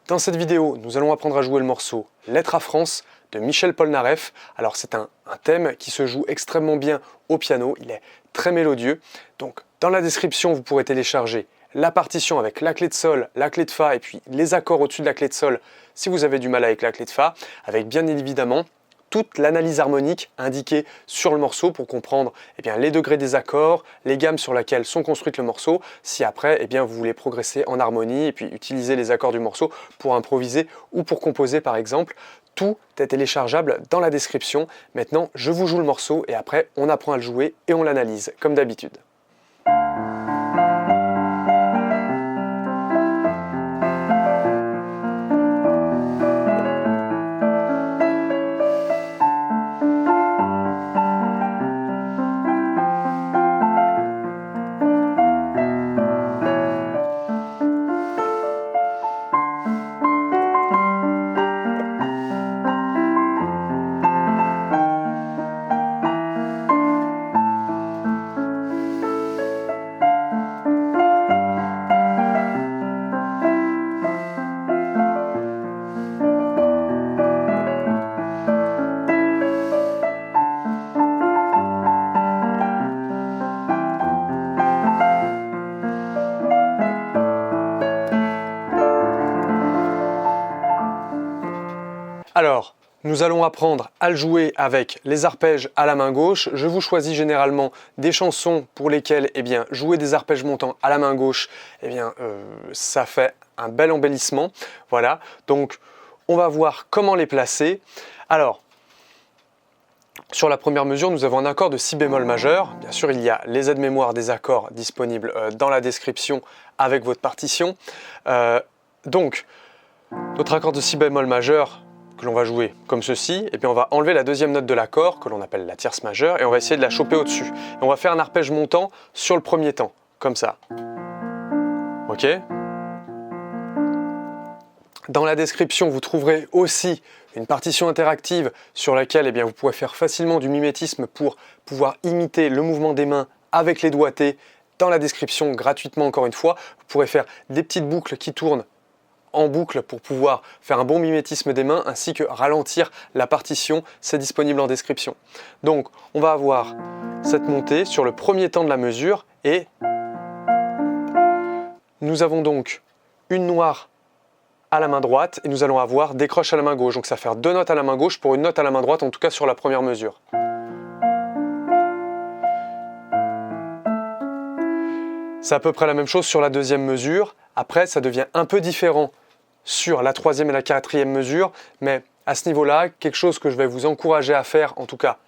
Dans cette vidéo, nous allons apprendre à jouer le morceau Lettre à France de Michel Polnareff. Alors c'est un thème qui se joue extrêmement bien au piano, il est très mélodieux. Donc dans la description, vous pourrez télécharger la partition avec la clé de sol, la clé de fa et puis les accords au-dessus de la clé de sol si vous avez du mal avec la clé de fa, avec bien évidemment toute l'analyse harmonique indiquée sur le morceau pour comprendre les degrés des accords, les gammes sur lesquelles sont construites le morceau, si après vous voulez progresser en harmonie et puis utiliser les accords du morceau pour improviser ou pour composer par exemple. Tout est téléchargeable dans la description. Maintenant, je vous joue le morceau et après on apprend à le jouer et on l'analyse comme d'habitude. Alors, nous allons apprendre à le jouer avec les arpèges à la main gauche. Je vous choisis généralement des chansons pour lesquelles jouer des arpèges montants à la main gauche, ça fait un bel embellissement. Voilà, donc on va voir comment les placer. Alors, sur la première mesure, nous avons un accord de si bémol majeur. Bien sûr, il y a les aides-mémoires des accords disponibles dans la description avec votre partition. Donc, notre accord de si bémol majeur, que l'on va jouer comme ceci, et puis on va enlever la deuxième note de l'accord, que l'on appelle la tierce majeure, et on va essayer de la choper au-dessus. Et on va faire un arpège montant sur le premier temps, comme ça. Ok ? Dans la description, vous trouverez aussi une partition interactive sur laquelle vous pourrez faire facilement du mimétisme pour pouvoir imiter le mouvement des mains avec les doigtés. Dans la description, gratuitement encore une fois, vous pourrez faire des petites boucles qui tournent en boucle pour pouvoir faire un bon mimétisme des mains ainsi que ralentir la partition, c'est disponible en description. Donc on va avoir cette montée sur le premier temps de la mesure et nous avons donc une noire à la main droite et nous allons avoir des croches à la main gauche. Donc ça va faire deux notes à la main gauche pour une note à la main droite, en tout cas sur la première mesure. C'est à peu près la même chose sur la deuxième mesure. Après, ça devient un peu différent sur la troisième et la quatrième mesure, mais à ce niveau-là, quelque chose que je vais vous encourager à faire, en tout cas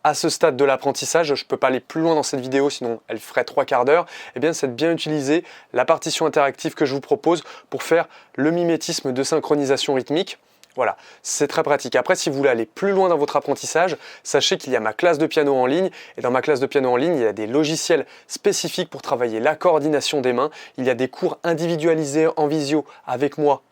à ce stade de l'apprentissage, je ne peux pas aller plus loin dans cette vidéo, sinon elle ferait 3/4 d'heure, c'est de bien utiliser la partition interactive que je vous propose pour faire le mimétisme de synchronisation rythmique. Voilà, c'est très pratique. Après, si vous voulez aller plus loin dans votre apprentissage, sachez qu'il y a ma classe de piano en ligne. Et dans ma classe de piano en ligne, il y a des logiciels spécifiques pour travailler la coordination des mains. Il y a des cours individualisés en visio avec moi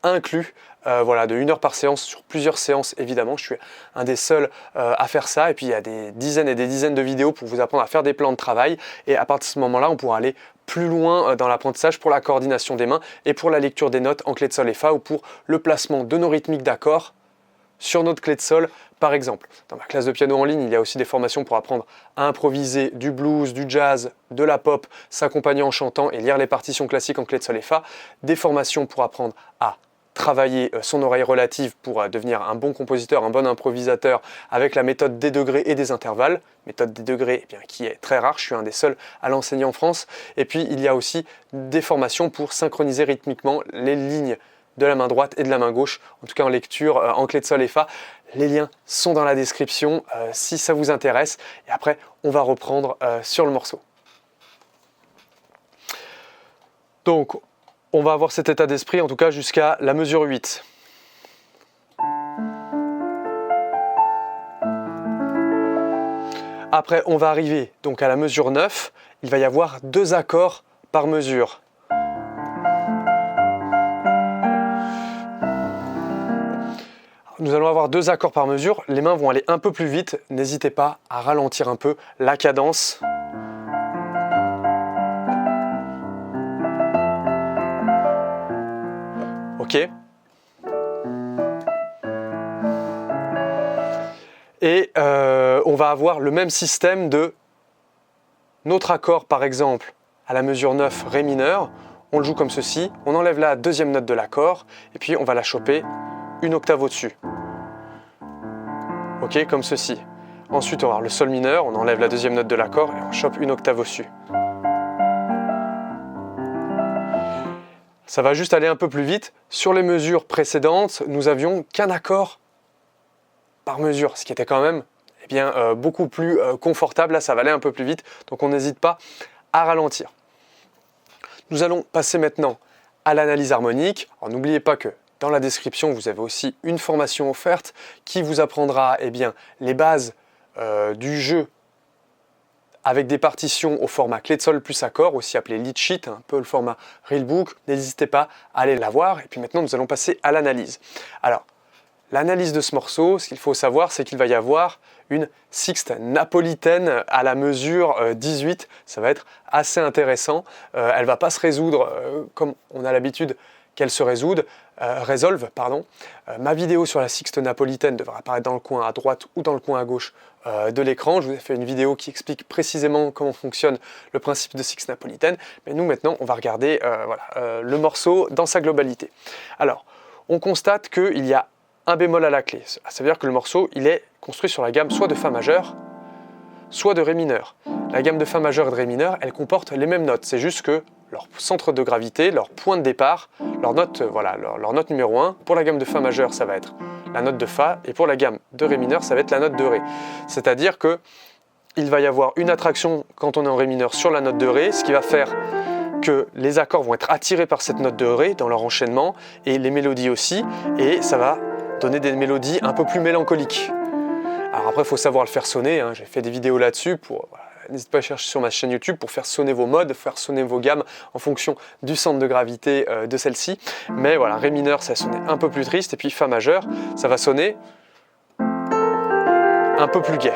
inclus, de 1 heure par séance sur plusieurs séances évidemment. Je suis un des seuls à faire ça. Et puis il y a des dizaines et des dizaines de vidéos pour vous apprendre à faire des plans de travail. Et à partir de ce moment-là, on pourra aller plus loin dans l'apprentissage pour la coordination des mains et pour la lecture des notes en clé de sol et fa ou pour le placement de nos rythmiques d'accords sur notre clé de sol par exemple. Dans ma classe de piano en ligne, il y a aussi des formations pour apprendre à improviser du blues, du jazz, de la pop, s'accompagner en chantant et lire les partitions classiques en clé de sol et fa. Des formations pour apprendre à travailler son oreille relative pour devenir un bon compositeur, un bon improvisateur avec la méthode des degrés et des intervalles. Méthode des degrés qui est très rare, je suis un des seuls à l'enseigner en France. Et puis il y a aussi des formations pour synchroniser rythmiquement les lignes de la main droite et de la main gauche, en tout cas en lecture, en clé de sol et fa. Les liens sont dans la description si ça vous intéresse. Et après, on va reprendre sur le morceau. Donc, on va avoir cet état d'esprit, en tout cas jusqu'à la mesure 8. Après, on va arriver donc à la mesure 9. Il va y avoir 2 accords par mesure. Nous allons avoir 2 accords par mesure. Les mains vont aller un peu plus vite. N'hésitez pas à ralentir un peu la cadence. Ok, OK. Et on va avoir le même système de notre accord, par exemple, à la mesure 9, Ré mineur. On le joue comme ceci, on enlève la deuxième note de l'accord, et puis on va la choper une octave au-dessus. OK, comme ceci. Ensuite, on va avoir le Sol mineur, on enlève la deuxième note de l'accord, et on chope une octave au-dessus. Ça va juste aller un peu plus vite. Sur les mesures précédentes, nous avions qu'un accord par mesure, ce qui était quand même beaucoup plus confortable. Là, ça va aller un peu plus vite, donc on n'hésite pas à ralentir. Nous allons passer maintenant à l'analyse harmonique. Alors n'oubliez pas que dans la description, vous avez aussi une formation offerte qui vous apprendra les bases du jeu avec des partitions au format clé de sol plus accord, aussi appelé lead sheet, un peu le format Realbook. N'hésitez pas à aller la voir. Et puis maintenant, nous allons passer à l'analyse. Alors, l'analyse de ce morceau, ce qu'il faut savoir, c'est qu'il va y avoir une sixte napolitaine à la mesure 18. Ça va être assez intéressant. Elle ne va pas se résoudre comme on a l'habitude qu'elle se résolve. Ma vidéo sur la sixte napolitaine devra apparaître dans le coin à droite ou dans le coin à gauche de l'écran. Je vous ai fait une vidéo qui explique précisément comment fonctionne le principe de sixte napolitaine. Mais nous, maintenant, on va regarder le morceau dans sa globalité. Alors, on constate qu'il y a un bémol à la clé. Ça veut dire que le morceau, il est construit sur la gamme soit de Fa majeur, soit de Ré mineur. La gamme de Fa majeur et de Ré mineur, elle comporte les mêmes notes. C'est juste que leur centre de gravité, leur point de départ, leur note numéro 1, pour la gamme de Fa majeur, ça va être la note de Fa, et pour la gamme de Ré mineur, ça va être la note de Ré. C'est-à-dire que il va y avoir une attraction quand on est en Ré mineur sur la note de Ré, ce qui va faire que les accords vont être attirés par cette note de Ré dans leur enchaînement, et les mélodies aussi, et ça va donner des mélodies un peu plus mélancoliques. Alors après, il faut savoir le faire sonner, j'ai fait des vidéos là-dessus, n'hésitez pas à chercher sur ma chaîne YouTube pour faire sonner vos modes, faire sonner vos gammes en fonction du centre de gravité de celle-ci. Mais voilà, Ré mineur, ça va sonner un peu plus triste, et puis Fa majeur, ça va sonner un peu plus gai.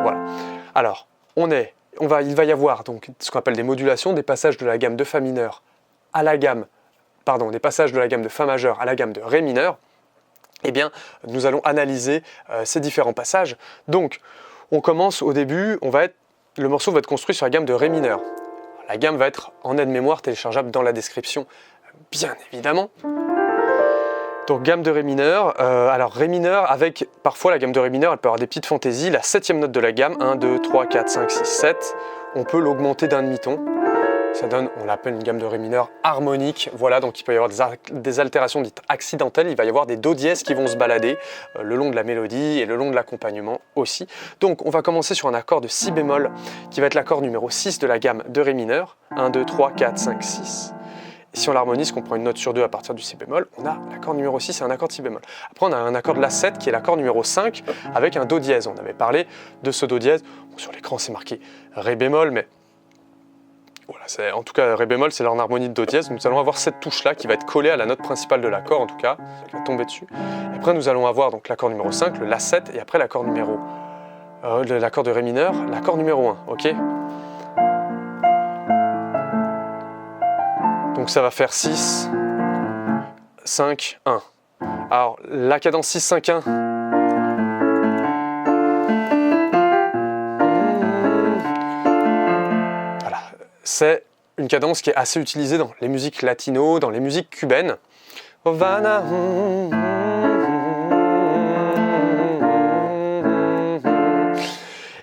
Voilà. Alors, il va y avoir donc ce qu'on appelle des modulations, des passages de la gamme de Fa mineur à la gamme, des passages de la gamme de Fa majeur à la gamme de Ré mineur. Nous allons analyser ces différents passages. Donc, on commence au début, le morceau va être construit sur la gamme de Ré mineur. La gamme va être en aide-mémoire téléchargeable dans la description, bien évidemment. Donc, gamme de Ré mineur. Alors, Ré mineur, parfois la gamme de Ré mineur, elle peut avoir des petites fantaisies. La septième note de la gamme, 1, 2, 3, 4, 5, 6, 7, on peut l'augmenter d'un demi-ton. Ça donne, on l'appelle une gamme de Ré mineur harmonique. Voilà, donc il peut y avoir des altérations dites accidentelles. Il va y avoir des do dièses qui vont se balader le long de la mélodie et le long de l'accompagnement aussi. Donc on va commencer sur un accord de Si bémol qui va être l'accord numéro 6 de la gamme de Ré mineur. 1, 2, 3, 4, 5, 6. Et si on l'harmonise, qu'on prend une note sur deux à partir du Si bémol, on a l'accord numéro 6 et un accord de Si bémol. Après on a un accord de La 7 qui est l'accord numéro 5 avec un Do dièse. On avait parlé de ce Do dièse. Bon, sur l'écran c'est marqué Ré bémol, mais voilà, en tout cas, Ré bémol, c'est l'harmonie de Do dièse. Nous allons avoir cette touche-là qui va être collée à la note principale de l'accord, en tout cas, qui va tomber dessus. Et après, nous allons avoir donc l'accord numéro 5, le La 7, et après l'accord l'accord de Ré mineur, l'accord numéro 1, ok? Donc ça va faire 6, 5, 1. Alors, la cadence 6, 5, 1... C'est une cadence qui est assez utilisée dans les musiques latino, dans les musiques cubaines.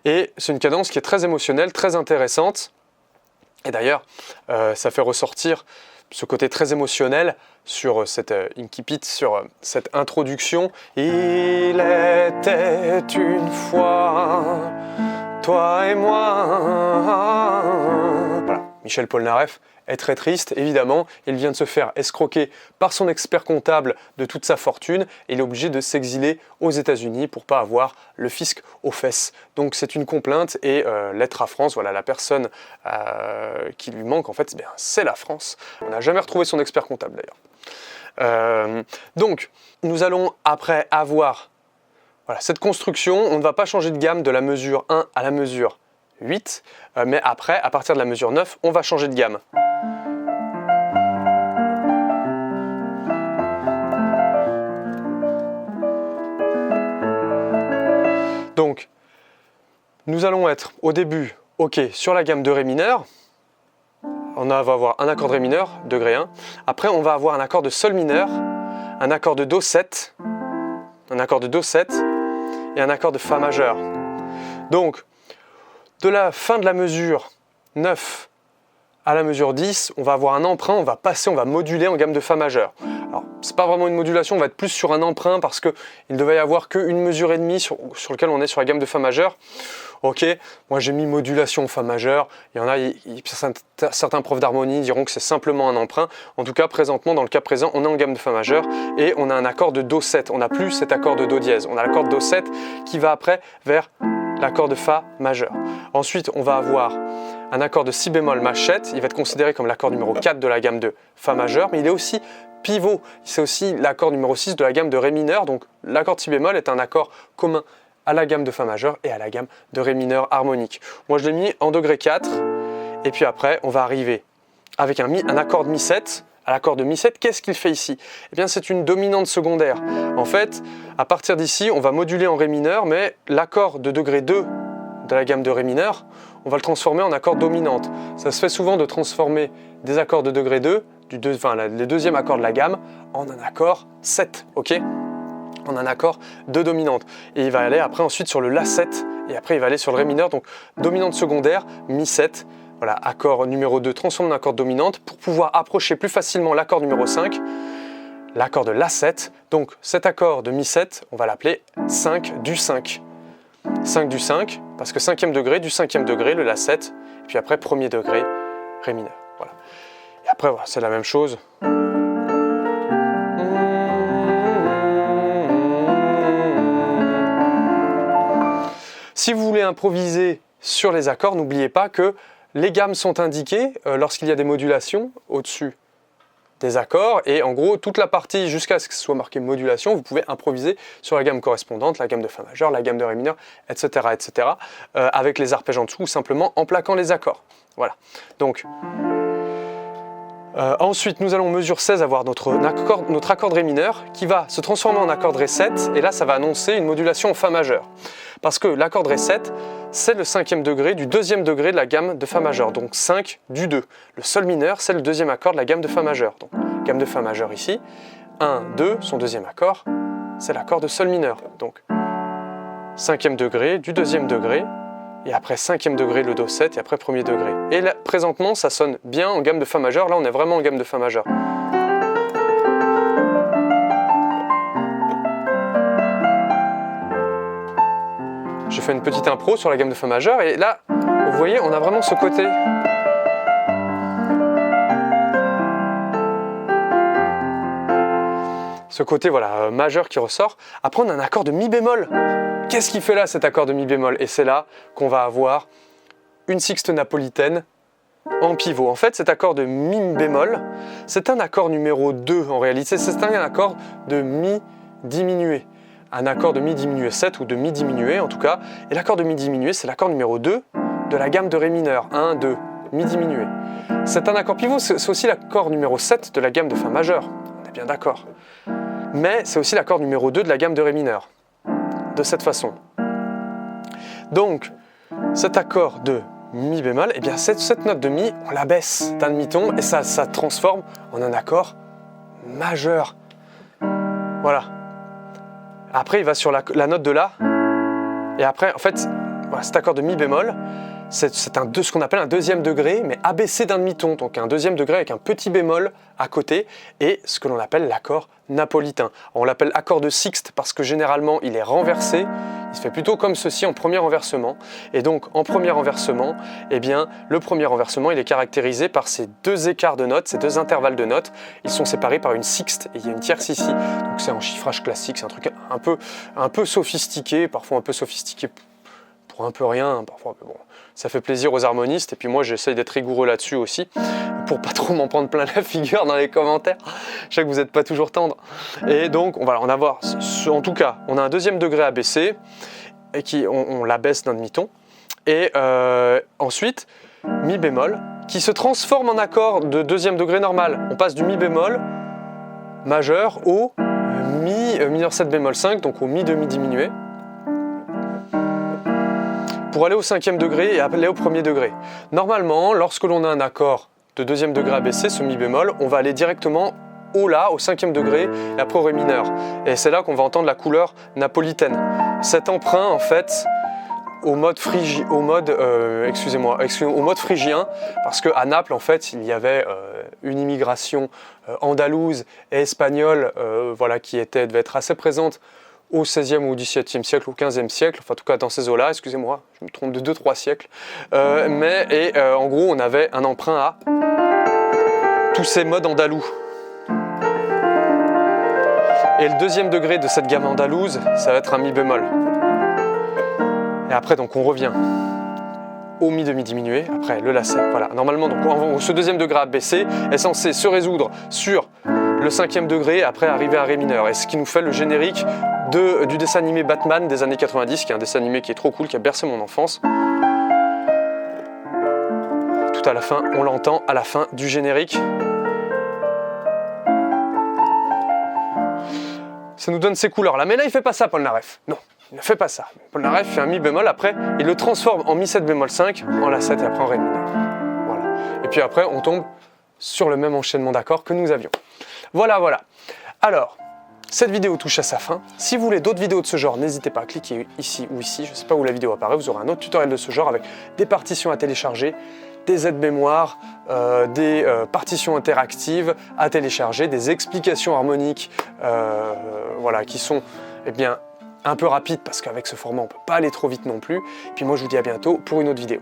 Et c'est une cadence qui est très émotionnelle, très intéressante. Et d'ailleurs, ça fait ressortir ce côté très émotionnel sur cette incipit, sur cette introduction. Il était une fois toi et moi. Voilà. Michel Polnareff est très triste, évidemment. Il vient de se faire escroquer par son expert comptable de toute sa fortune et il est obligé de s'exiler aux États-Unis pour ne pas avoir le fisc aux fesses. Donc c'est une complainte et lettre à France, voilà, la personne qui lui manque, en fait, c'est la France. On n'a jamais retrouvé son expert comptable d'ailleurs. Donc, nous allons après avoir cette construction. On ne va pas changer de gamme de la mesure 1 à la mesure 8, mais après, à partir de la mesure 9, on va changer de gamme. Donc, nous allons être au début, ok, sur la gamme de Ré mineur. On va avoir un accord de Ré mineur, degré 1. Après, on va avoir un accord de Sol mineur, un accord de Do 7, un accord de Do 7 et un accord de Fa majeur. Donc, de la fin de la mesure 9 à la mesure 10, on va avoir un emprunt, on va moduler en gamme de Fa majeur. Alors, c'est pas vraiment une modulation, on va être plus sur un emprunt parce qu'il ne devait y avoir qu'une mesure et demie sur lequel on est sur la gamme de Fa majeur. Ok, moi j'ai mis modulation Fa majeur, il y en a, certains profs d'harmonie diront que c'est simplement un emprunt. En tout cas, présentement, dans le cas présent, on est en gamme de Fa majeur et on a un accord de Do 7. On n'a plus cet accord de Do dièse, on a l'accord de Do 7 qui va après vers l'accord de Fa majeur. Ensuite, on va avoir un accord de Si bémol machette, il va être considéré comme l'accord numéro 4 de la gamme de Fa majeur, mais il est aussi pivot, c'est aussi l'accord numéro 6 de la gamme de Ré mineur, donc l'accord de Si bémol est un accord commun à la gamme de Fa majeur et à la gamme de Ré mineur harmonique. Moi je l'ai mis en degré 4, et puis après on va arriver avec un accord de Mi 7. À l'accord de Mi 7, qu'est-ce qu'il fait ici? Eh bien c'est une dominante secondaire. En fait, à partir d'ici, on va moduler en Ré mineur, mais l'accord de degré 2 de la gamme de Ré mineur, on va le transformer en accord dominante. Ça se fait souvent de transformer des accords de degré 2, les deuxièmes accords de la gamme, en un accord 7, ok? En un accord de dominante. Et il va aller après ensuite sur le La 7, et après il va aller sur le Ré mineur, donc dominante secondaire, Mi 7, voilà, accord numéro 2 transformé en accord dominante pour pouvoir approcher plus facilement l'accord numéro 5, l'accord de La 7. Donc cet accord de Mi 7, on va l'appeler 5 du 5. 5 du 5, parce que 5e degré, du 5e degré, le La 7, et puis après premier degré, Ré mineur. Voilà. Et après, voilà, c'est la même chose. Si vous voulez improviser sur les accords, n'oubliez pas que les gammes sont indiquées lorsqu'il y a des modulations au-dessus des accords, et en gros toute la partie jusqu'à ce que ce soit marqué modulation, vous pouvez improviser sur la gamme correspondante, la gamme de Fa majeur, la gamme de Ré mineur, etc. Avec les arpèges en dessous ou simplement en plaquant les accords. Voilà. Donc ensuite nous allons mesure 16 avoir notre accord de Ré mineur qui va se transformer en accord de Ré 7, et là ça va annoncer une modulation en Fa majeur. Parce que l'accord de Ré 7, c'est le 5e degré du 2e degré de la gamme de Fa majeur, donc 5 du 2. Le Sol mineur, c'est le 2e accord de la gamme de Fa majeur. Donc, gamme de Fa majeur ici, 1, 2, son 2e accord, c'est l'accord de Sol mineur. Donc, 5e degré du 2e degré, et après 5e degré le Do 7, et après 1er degré. Et là, présentement, ça sonne bien en gamme de Fa majeur, là on est vraiment en gamme de Fa majeur. Je fais une petite impro sur la gamme de Fa majeur, et là, vous voyez, on a vraiment ce côté. Ce côté, voilà, majeur qui ressort. Après, on a un accord de Mi bémol. Qu'est-ce qu'il fait là, cet accord de Mi bémol? Et c'est là qu'on va avoir une sixte napolitaine en pivot. En fait, cet accord de Mi bémol, c'est un accord numéro 2 en réalité. C'est un accord de Mi diminué. Un accord de Mi diminué 7 ou de Mi diminué en tout cas. Et l'accord de Mi diminué, c'est l'accord numéro 2 de la gamme de Ré mineur. 1, 2, Mi diminué. C'est un accord pivot, c'est aussi l'accord numéro 7 de la gamme de Fa majeur. On est bien d'accord. Mais c'est aussi l'accord numéro 2 de la gamme de Ré mineur. De cette façon. Donc, cet accord de Mi bémol, eh bien cette note de Mi, on la baisse d'un demi-ton et ça transforme en un accord majeur. Voilà. Après, il va sur la note de La. Et après, en fait, voilà, cet accord de Mi bémol, c'est ce qu'on appelle un 2e degré, mais abaissé d'un demi-ton. Donc un 2e degré avec un petit bémol à côté, et ce que l'on appelle l'accord napolitain. On l'appelle accord de sixte parce que généralement, il est renversé. Il se fait plutôt comme ceci en premier renversement. Et donc, en premier renversement, eh bien, le premier renversement, il est caractérisé par ces deux écarts de notes, ces deux intervalles de notes. Ils sont séparés par une sixte et il y a une tierce ici. Donc c'est un chiffrage classique, c'est un truc un peu sophistiqué, parfois un peu sophistiqué pour un peu rien, parfois, mais bon, ça fait plaisir aux harmonistes, et puis moi j'essaye d'être rigoureux là-dessus aussi, pour pas trop m'en prendre plein la figure dans les commentaires. Je sais que vous n'êtes pas toujours tendre. Et donc, on va en avoir, en tout cas, on a un 2e degré abaissé, et on l'abaisse d'un demi-ton, et ensuite, Mi bémol, qui se transforme en accord de 2e degré normal. On passe du Mi bémol majeur au Mi mineur 7 bémol 5, donc au Mi de Mi diminué. pour aller au 5e degré et aller au 1er degré. Normalement, lorsque l'on a un accord de 2e degré abaissé, ce mi bémol, on va aller directement au La, au 5e degré et après au Ré mineur. Et c'est là qu'on va entendre la couleur napolitaine. Cet emprunt, en fait, au mode phrygien, parce qu'à Naples, en fait, il y avait une immigration andalouse et espagnole voilà, qui devait être assez présente au XVIe ou au XVIIe siècle, au XVe siècle, enfin en tout cas dans ces eaux-là, excusez-moi, je me trompe de 2-3 siècles. En gros, on avait un emprunt à tous ces modes andalous. Et le 2e degré de cette gamme andalouse, ça va être un mi bémol. Et après, donc, on revient au mi demi diminué, après le lacet. Voilà, normalement, donc, ce 2e degré abaissé est censé se résoudre sur le 5e degré, après arriver à Ré mineur. Et ce qui nous fait le générique du dessin animé Batman des années 90, qui est un dessin animé qui est trop cool, qui a bercé mon enfance. Tout à la fin, on l'entend à la fin du générique. Ça nous donne ces couleurs-là. Mais là, il ne fait pas ça, Polnareff. Non, il ne fait pas ça. Polnareff fait un mi bémol, après, il le transforme en mi 7 bémol 5, en la 7 et après en Ré mineur. Voilà. Et puis après, on tombe sur le même enchaînement d'accords que nous avions. Voilà, voilà. Alors, cette vidéo touche à sa fin. Si vous voulez d'autres vidéos de ce genre, n'hésitez pas à cliquer ici ou ici. Je ne sais pas où la vidéo apparaît. Vous aurez un autre tutoriel de ce genre avec des partitions à télécharger, des aides-mémoires, des partitions interactives à télécharger, des explications harmoniques voilà, qui sont un peu rapides parce qu'avec ce format, on ne peut pas aller trop vite non plus. Et puis moi, je vous dis à bientôt pour une autre vidéo.